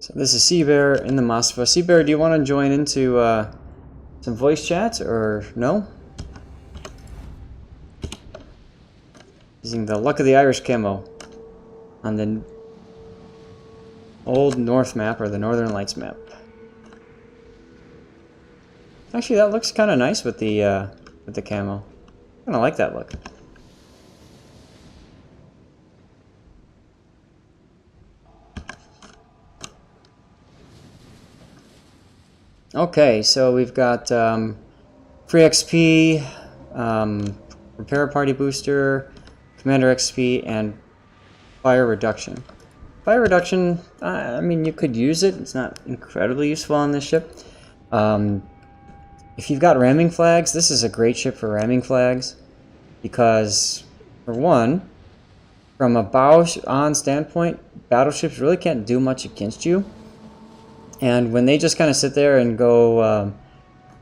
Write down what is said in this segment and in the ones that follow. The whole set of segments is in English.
So this is RedSeaBear in the Moskva. RedSeaBear, do you want to join into some voice chat or no? Using the Luck of the Irish camo on the old North map, or the Northern Lights map. Actually, that looks kind of nice with the camo. I kind of like that look. Okay, so we've got free XP, repair party booster, commander XP, and fire reduction. Fire reduction, I mean, you could use it. It's not incredibly useful on this ship. If you've got ramming flags, this is a great ship for ramming flags because, for one, from a bow-on standpoint, battleships really can't do much against you. And when they just kind of sit there and go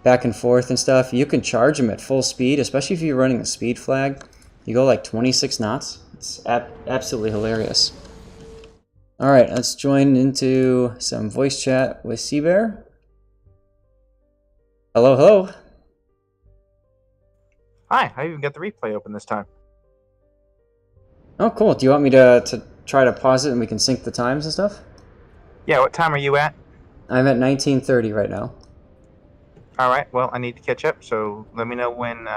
back and forth and stuff, you can charge them at full speed, especially if you're running a speed flag. You go like 26 knots. It's absolutely hilarious. Alright, let's join into some voice chat with RedSeaBear. Hello, hello. Hi, I even got the replay open this time. Oh, cool. Do you want me to try to pause it and we can sync the times and stuff? Yeah, what time are you at? I'm at 19:30 right now. Alright, well, I need to catch up, so let me know when...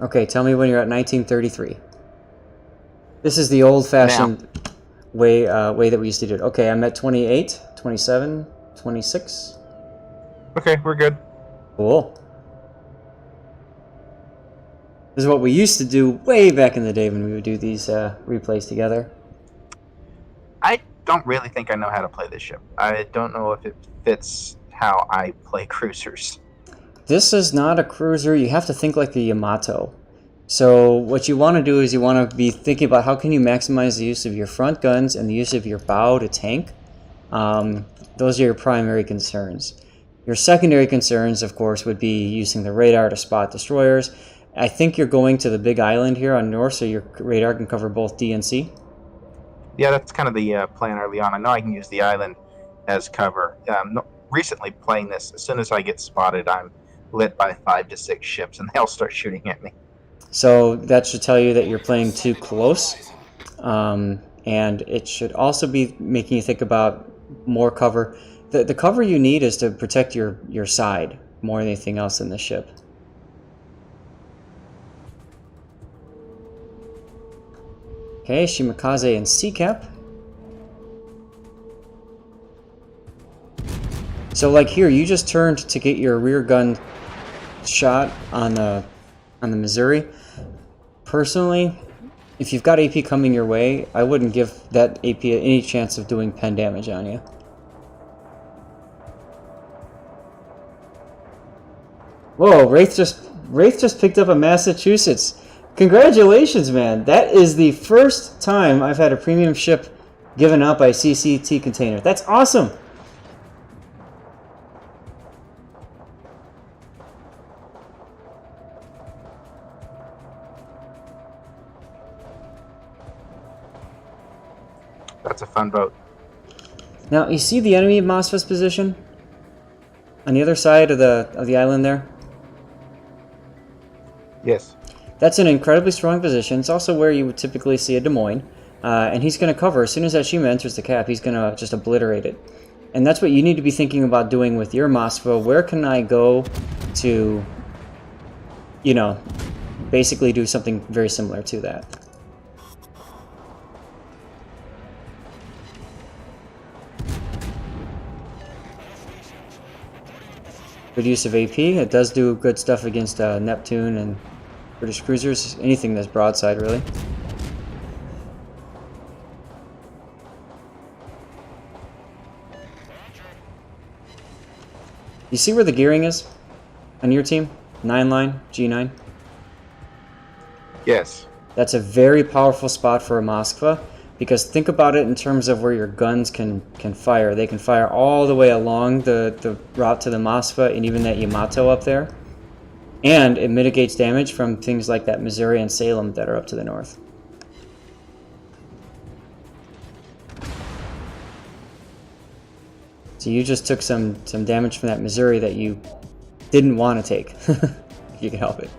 Okay, tell me when you're at 19:33. This is the old-fashioned way that we used to do it. Okay, I'm at 28, 27, 26. Okay, we're good. Cool. This is what we used to do way back in the day when we would do these replays together. I don't really think I know how to play this ship. I don't know if it fits how I play cruisers. This is not a cruiser. You have to think like the Yamato. So what you want to do is you want to be thinking about how can you maximize the use of your front guns and the use of your bow to tank. Those are your primary concerns. Your secondary concerns, of course, would be using the radar to spot destroyers. I think you're going to the big island here on north, so your radar can cover both D and C. Yeah, that's kind of the plan early on. I know I can use the island as cover. Recently playing this, as soon as I get spotted, I'm lit by 5 to 6 ships, and they all start shooting at me. So that should tell you that you're playing too close, and it should also be making you think about more cover. The cover you need is to protect your side more than anything else in the ship. Okay, Shimakaze and C-Cap. So like here, you just turned to get your rear gun shot on the Missouri. Personally, if you've got AP coming your way, I wouldn't give that AP any chance of doing pen damage on you. Whoa, Wraith just picked up a Massachusetts. Congratulations, man. That is the first time I've had a premium ship given out by CCT Container. That's awesome. That's a fun boat. Now, you see the enemy Moskva's position? On the other side of the island there? Yes. That's an incredibly strong position. It's also where you would typically see a Des Moines. And he's going to cover. As soon as that Shima enters the cap, he's going to just obliterate it. And that's what you need to be thinking about doing with your Moskva. Where can I go to, you know, basically do something very similar to that? Good use of AP. It does do good stuff against Neptune and British cruisers. Anything that's broadside, really. You see where the gearing is on your team? 9 line, G9? Yes. That's a very powerful spot for a Moskva, because think about it in terms of where your guns can fire. They can fire all the way along the route to the Moskva and even that Yamato up there. And it mitigates damage from things like that Missouri and Salem that are up to the north. So you just took some damage from that Missouri that you didn't want to take. If you can help it.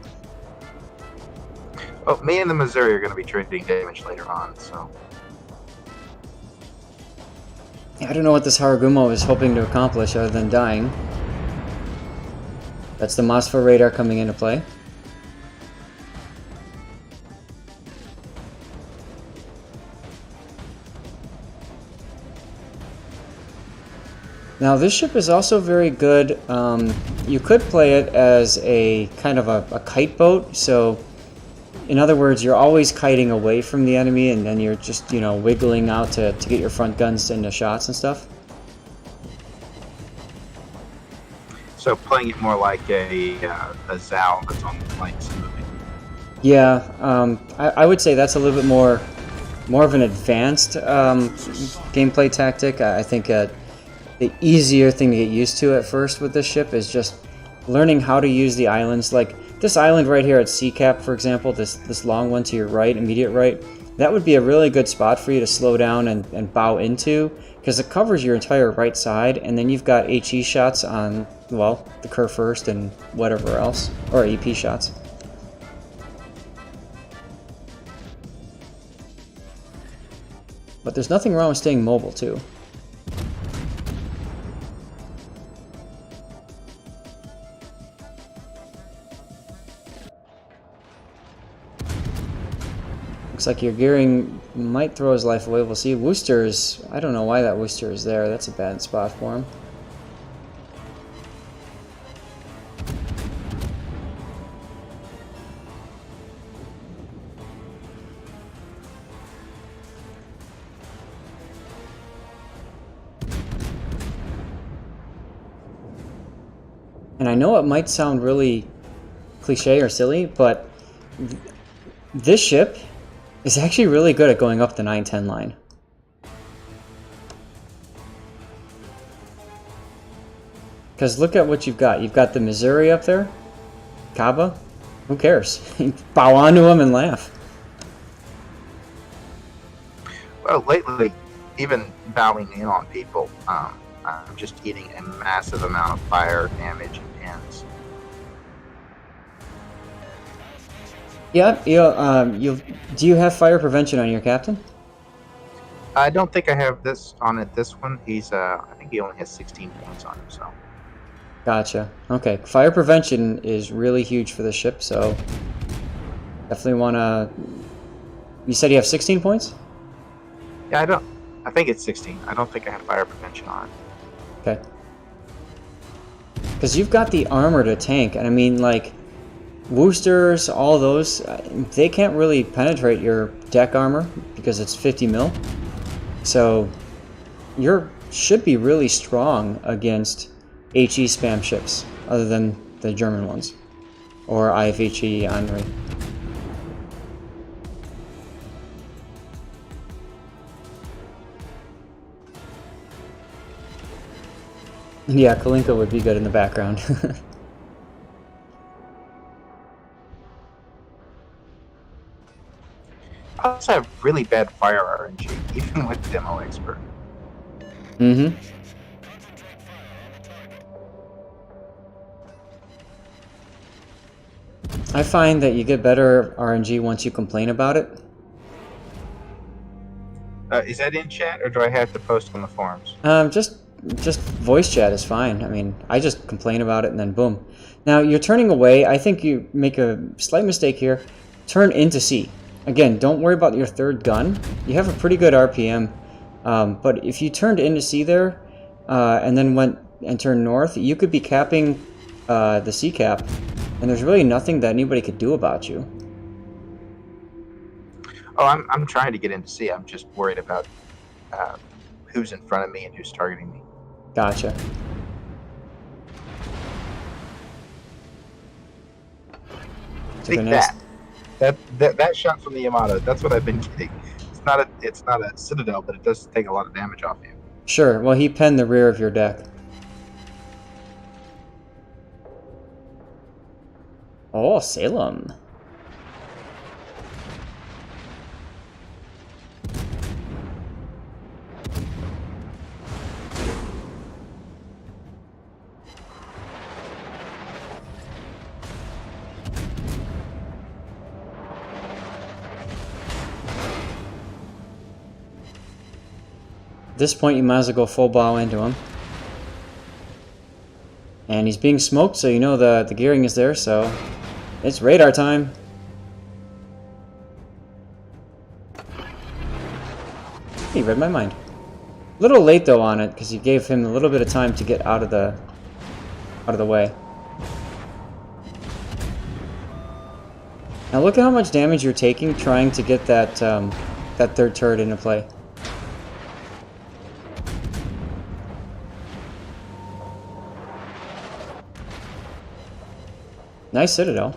Well, me and the Missouri are going to be trading damage later on, so... I don't know what this Haragumo is hoping to accomplish other than dying. That's the Moskva radar coming into play. Now this ship is also very good. You could play it as a kind of a kite boat. So in other words, you're always kiting away from the enemy, and then you're just, you know, wiggling out to get your front guns into shots and stuff. So playing it more like a Zath that's on the flanks and moving. Yeah, I would say that's a little bit more of an advanced gameplay tactic. I think the easier thing to get used to at first with this ship is just learning how to use the islands. Like this island right here at Sea Cap, for example, this long one to your right, immediate right, that would be a really good spot for you to slow down and bow into, because it covers your entire right side, and then you've got HE shots on, well, the Kerr first and whatever else, or EP shots. But there's nothing wrong with staying mobile too. Looks like your gearing might throw his life away. We'll see. Worcester's... I don't know why that Worcester is there. That's a bad spot for him. And I know it might sound really cliche or silly, but this ship is actually really good at going up the 9-10 line. Because look at what you've got. You've got the Missouri up there. Kaba. Who cares? Bow onto him and laugh. Well, lately, even bowing in on people, I'm just eating a massive amount of fire damage and pins. Yeah, do you have fire prevention on your captain? I don't think I have this on it. This one, he's I think he only has 16 points on him. So. Gotcha. Okay, fire prevention is really huge for the ship, so definitely want to. You said you have 16 points? Yeah, I think it's 16. I don't think I have fire prevention on it. Okay. Because you've got the armor to tank, and I mean, like, Worcesters, all those, they can't really penetrate your deck armor because it's 50 mil. So you should be really strong against HE spam ships, other than the German ones, or IFHE Henri. Yeah, Kalinka would be good in the background. I also have really bad fire RNG, even with Demo Expert. Mm-hmm. I find that you get better RNG once you complain about it. Is that in chat, or do I have to post on the forums? Just voice chat is fine. I mean, I just complain about it and then boom. Now, you're turning away. I think you make a slight mistake here. Turn into C. Again, don't worry about your third gun. You have a pretty good RPM. But if you turned into C there, and then went and turned north, you could be capping the C cap, and there's really nothing that anybody could do about you. Oh, I'm trying to get into C. I'm just worried about who's in front of me and who's targeting me. Gotcha. Take that shot from the Yamato. That's what I've been getting. It's not a Citadel, but it does take a lot of damage off you. Sure. Well, he penned the rear of your deck. Oh, Salem. this point, you might as well go full bow into him. And he's being smoked, so you know the gearing is there, so it's radar time. He read my mind. A little late though on it, because you gave him a little bit of time to get out of the way. Now look at how much damage you're taking trying to get that that third turret into play. Nice citadel.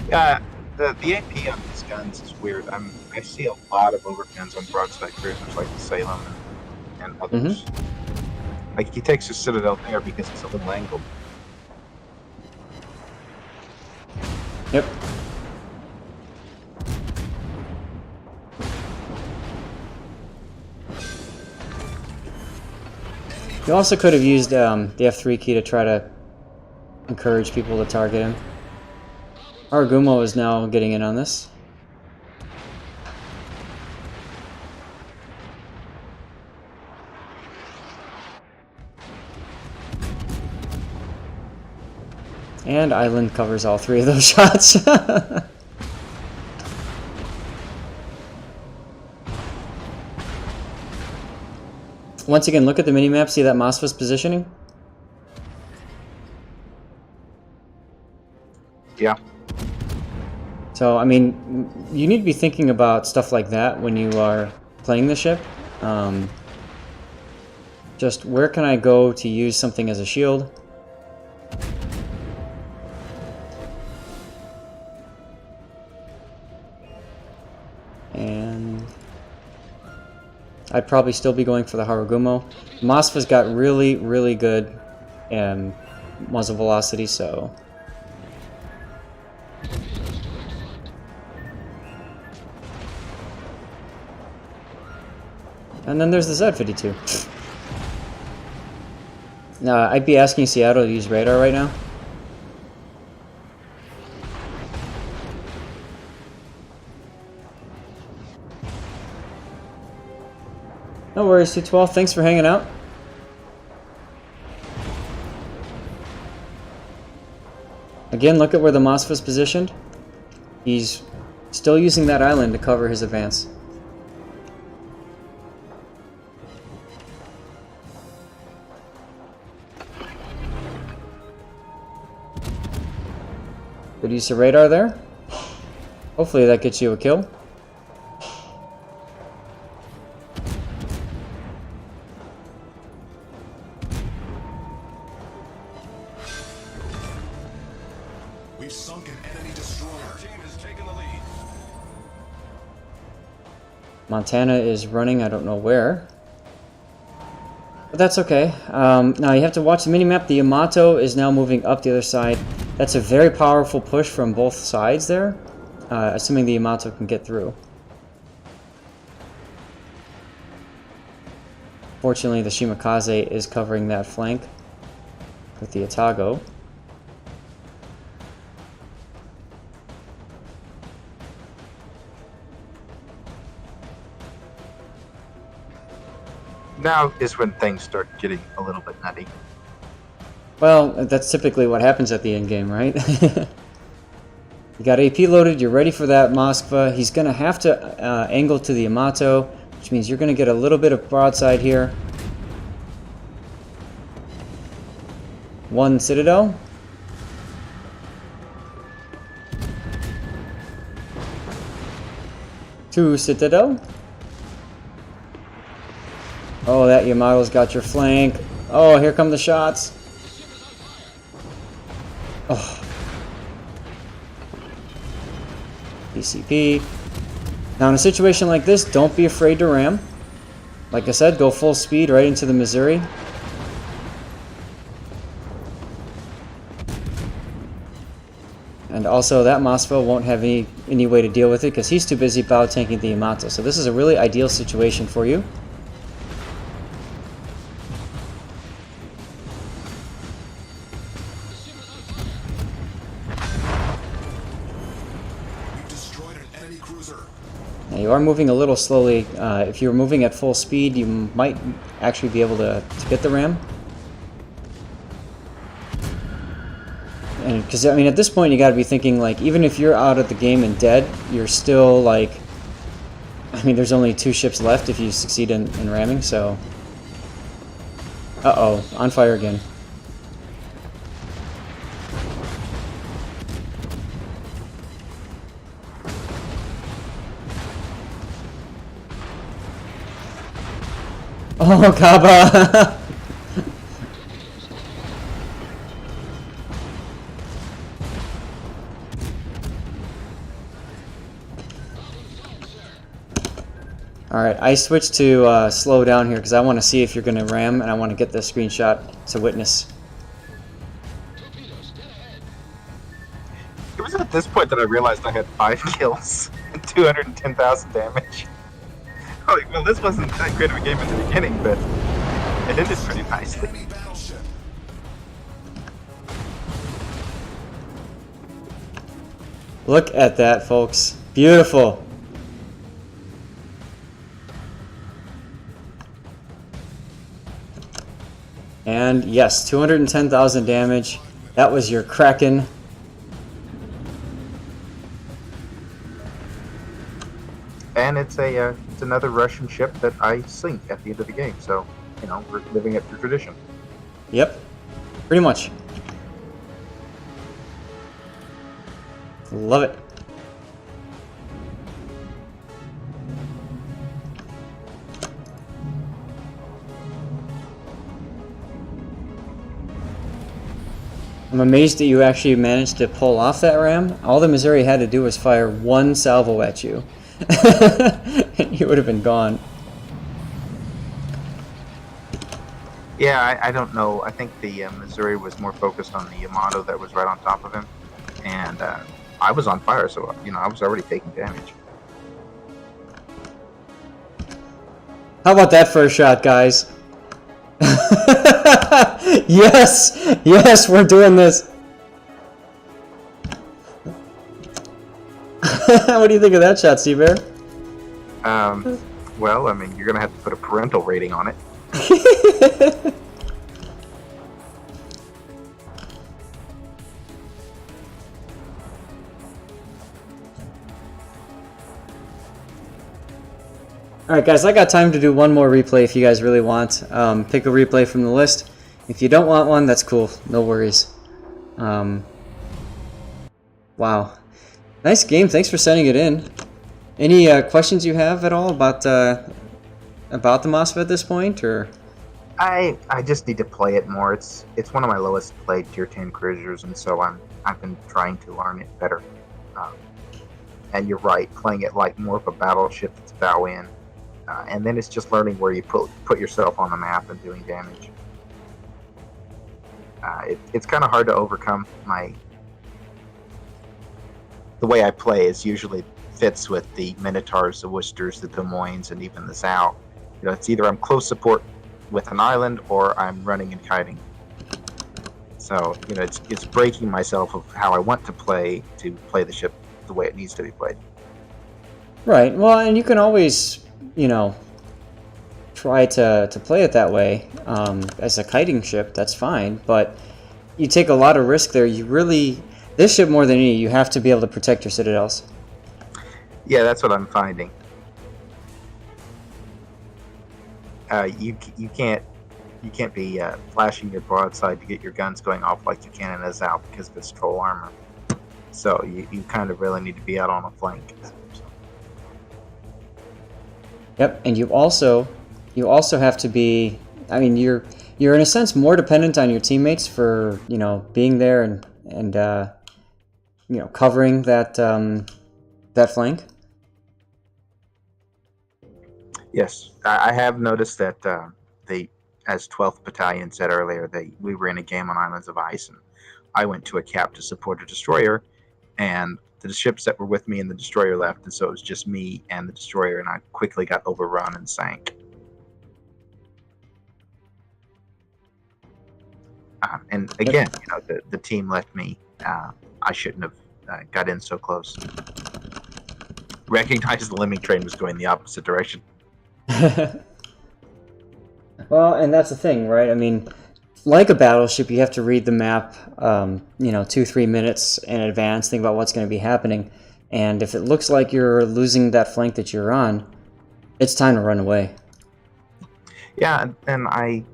Yeah, the AP on these guns is weird. I see a lot of overguns on broadside cruisers like the Salem and others. Like he takes his citadel there because it's a little angled. Yep. You also could have used the F3 key to try to encourage people to target him. Argumo is now getting in on this. And Island covers all three of those shots. Once again, look at the minimap. See that Moskva's positioning? Yeah. So, I mean, you need to be thinking about stuff like that when you are playing the ship. Just where can I go to use something as a shield? And I'd probably still be going for the Harugumo. Moskva's got really, really good muzzle velocity, so... And then there's the Z-52. Now, I'd be asking Seattle to use radar right now. No worries, 212. Thanks for hanging out. Again, look at where the Moskva's positioned. He's still using that island to cover his advance. Good use of radar there. Hopefully that gets you a kill. We've sunk an enemy destroyer. Our team has taken the lead. Montana is running, I don't know where. But that's okay. Now you have to watch the minimap. The Yamato is now moving up the other side. That's a very powerful push from both sides there, assuming the Yamato can get through. Fortunately, the Shimakaze is covering that flank with the Atago. Now is when things start getting a little bit nutty. Well, that's typically what happens at the end game, right? You got AP loaded, you're ready for that Moskva. He's going to have to angle to the Yamato, which means you're going to get a little bit of broadside here. One Citadel. Two Citadel. Oh, that Yamato's got your flank. Oh, here come the shots. Oh. BCP. Now in a situation like this, don't be afraid to ram. Like I said, go full speed right into the Missouri. And also that Moskva won't have any way to deal with it because he's too busy bow tanking the Yamato. So this is a really ideal situation for you. Now, you are moving a little slowly. If you were moving at full speed, you might actually be able to get the ram. And because I mean, at this point, you got to be thinking like, even if you're out of the game and dead, you're still like. I mean, there's only 2 ships left if you succeed in ramming. So. Uh-oh, on fire again. Oh, Kaba! Alright, I switched to slow down here because I want to see if you're going to ram, and I want to get the screenshot to witness. It was at this point that I realized I had 5 kills and 210,000 damage. Oh, well, this wasn't that great of a game in the beginning, but it ended pretty nicely. Enemy battleship. Look at that, folks. Beautiful. And yes, 210,000 damage. That was your Kraken. And it's another Russian ship that I sink at the end of the game. So, you know, we're living up to tradition. Yep, pretty much. Love it. I'm amazed that you actually managed to pull off that ram. All the Missouri had to do was fire 1 salvo at you. And you would have been gone. Yeah, I don't know. I think the Missouri was more focused on the Yamato that was right on top of him. And I was on fire, so, you know, I was already taking damage. How about that first shot, guys? Yes! Yes, we're doing this! What do you think of that shot, RedSeaBear? Well, I mean, you're going to have to put a parental rating on it. Alright guys, I got time to do one more replay if you guys really want. Pick a replay from the list. If you don't want one, that's cool. No worries. Wow. Nice game. Thanks for sending it in. Any questions you have at all about the Moskva at this point, or? I just need to play it more. It's one of my lowest played tier 10 cruisers, and so I've been trying to learn it better. And you're right, playing it like more of a battleship that's bow in, and then it's just learning where you put yourself on the map and doing damage. It's kind of hard to overcome the way I play is usually fits with the Minotaurs, the Worcesters, the Des Moines, and even the Zath. You know, it's either I'm close support with an island or I'm running and kiting. So, you know, it's breaking myself of how I want to play the ship the way it needs to be played. Right. Well, and you can always, you know, try to play it that way as a kiting ship. That's fine, but you take a lot of risk there. You really, this ship more than any, you have to be able to protect your citadels. Yeah, that's what I'm finding. You can't be flashing your broadside to get your guns going off like you can in a Zath because of its troll armor. So you kind of really need to be out on a flank. Yep, and you also have to be. I mean, you're in a sense more dependent on your teammates for, you know, being there and you know, covering that that flank. Yes, I have noticed that as 12th Battalion said earlier, we were in a game on Islands of Ice, and I went to a cap to support a destroyer, and the ships that were with me and the destroyer left, and so it was just me and the destroyer, and I quickly got overrun and sank. And again, you know, the team left me. I shouldn't have got in so close. recognized the lemming train was going the opposite direction. Well, and that's the thing, right? I mean, like a battleship, you have to read the map, 2-3 minutes in advance, think about what's going to be happening. And if it looks like you're losing that flank that you're on, it's time to run away. Yeah, and I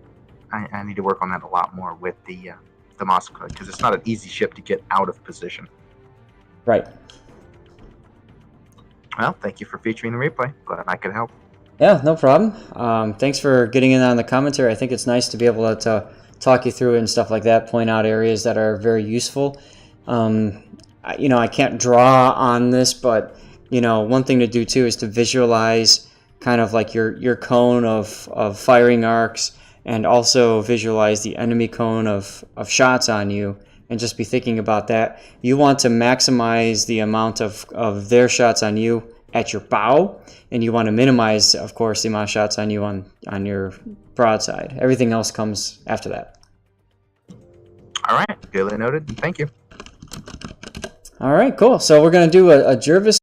need to work on that a lot more with the Moskva, because it's not an easy ship to get out of position. Right. Well, thank you for featuring the replay. Glad I could help. Yeah, no problem. Thanks for getting in on the commentary. I think it's nice to be able to talk you through it and stuff like that, point out areas that are very useful. I can't draw on this, but, one thing to do too is to visualize kind of like your cone of firing arcs, and also visualize the enemy cone of shots on you, and just be thinking about that. You want to maximize the amount of their shots on you at your bow, and you want to minimize, of course, the amount of shots on you on your broadside. Everything else comes after that. All right, duly noted. Thank you. All right, cool. So we're going to do a Jervis